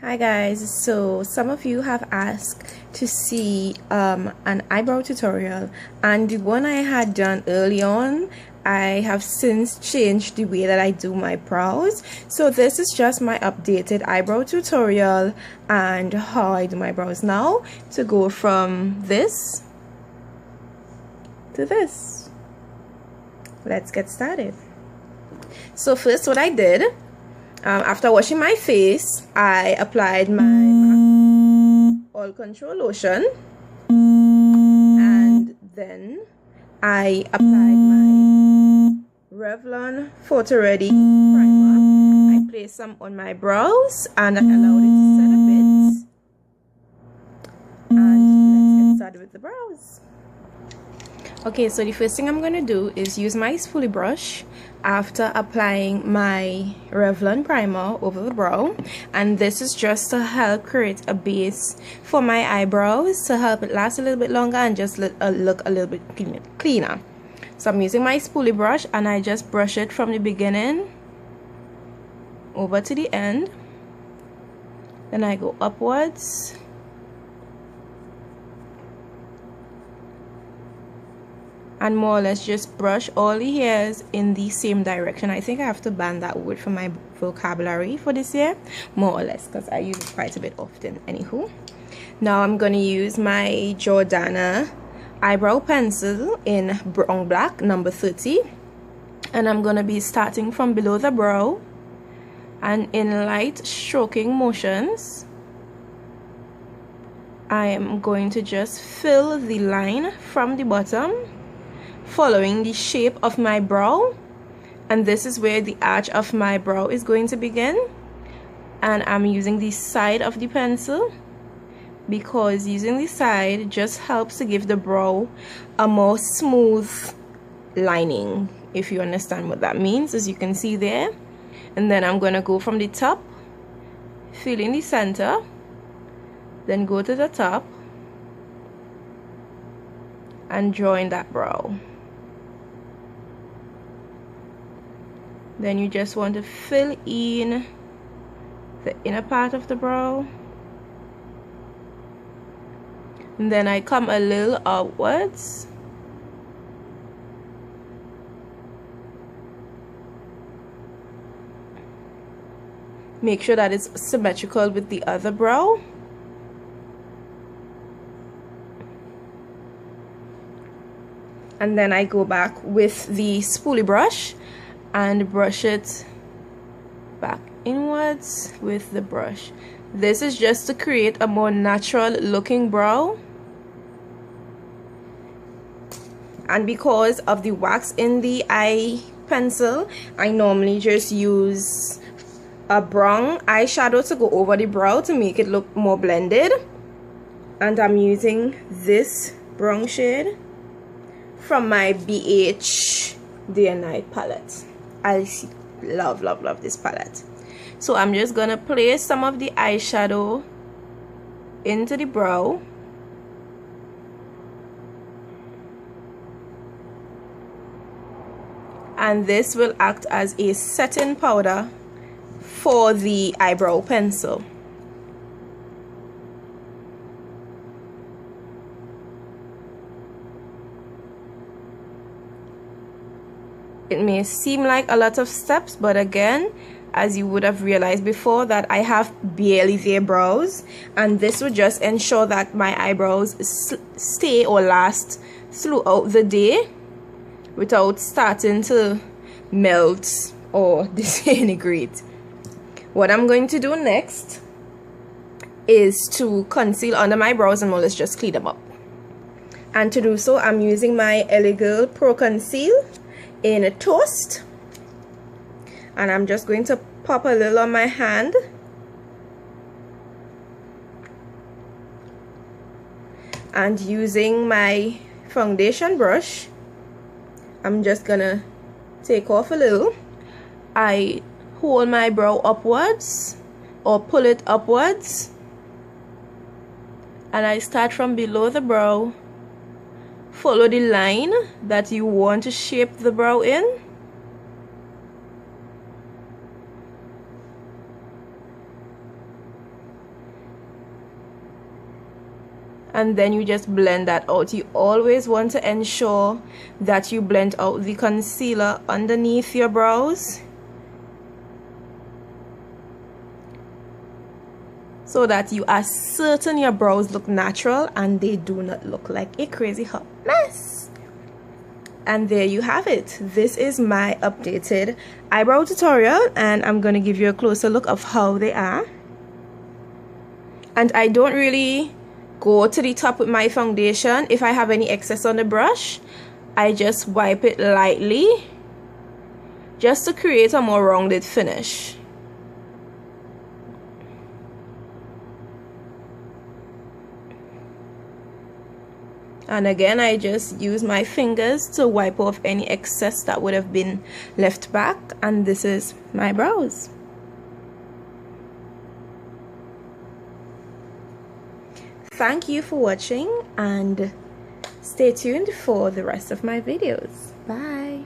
Hi guys, so some of you have asked to see an eyebrow tutorial, and the one I had done early on, I have since changed the way that I do my brows. So this is just my updated eyebrow tutorial and how I do my brows now, to go from this to this. Let's get started. So first, what I did, after washing my face, I applied my MAC Oil Control Lotion, and then I applied my Revlon Photo Ready primer. I placed some on my brows and I allowed it to set a bit. And let's get started with the brows. Okay, so the first thing I'm going to do is use my spoolie brush after applying my Revlon primer over the brow, and this is just to help create a base for my eyebrows, to help it last a little bit longer and just look a little bit cleaner. So I'm using my spoolie brush and I just brush it from the beginning over to the end, then I go upwards and more or less just brush all the hairs in the same direction. I think I have to ban that word from my vocabulary for this year, more or less, because I use it quite a bit often. Anywho, now I'm going to use my Jordana eyebrow pencil in brown black number 30, and I'm going to be starting from below the brow, and in light stroking motions I am going to just fill the line from the bottom, following the shape of my brow, and this is where the arch of my brow is going to begin. And I'm using the side of the pencil because using the side just helps to give the brow a more smooth lining, if you understand what that means, as you can see there. And then I'm going to go from the top, filling the center, then go to the top and join that brow. Then you just want to fill in the inner part of the brow, and then I come a little outwards make sure that it's symmetrical with the other brow, and then I go back with the spoolie brush and brush it back inwards with the brush. This is just to create a more natural looking brow, and because of the wax in the eye pencil, I normally just use a brown eyeshadow to go over the brow to make it look more blended, and I'm using this brown shade from my BH Day and Night palette. I love this palette. So I'm just gonna place some of the eyeshadow into the brow, and this will act as a setting powder for the eyebrow pencil. It may seem like a lot of steps, but again, as you would have realized before, that I have barely there brows, and this would just ensure that my eyebrows stay or last throughout the day without starting to melt or disintegrate. What I'm going to do next is to conceal under my brows, and let's just clean them up. And to do so, I'm using my LA Girl Pro Conceal in a Toast, and I'm just going to pop a little on my hand, and using my foundation brush I'm just gonna take off a little. I hold my brow upwards or pull it upwards, and I start from below the brow. Follow the line that you want to shape the brow in, and then you just blend that out. You always want to ensure that you blend out the concealer underneath your brows so that you are certain your brows look natural and they do not look like a crazy hot mess. And there you have it. This is my updated eyebrow tutorial, and I'm going to give you a closer look of how they are. And I don't really go to the top with my foundation. If I have any excess on the brush, I just wipe it lightly just to create a more rounded finish. And again, I just use my fingers to wipe off any excess that would have been left back. And this is my brows. Thank you for watching, and stay tuned for the rest of my videos. Bye.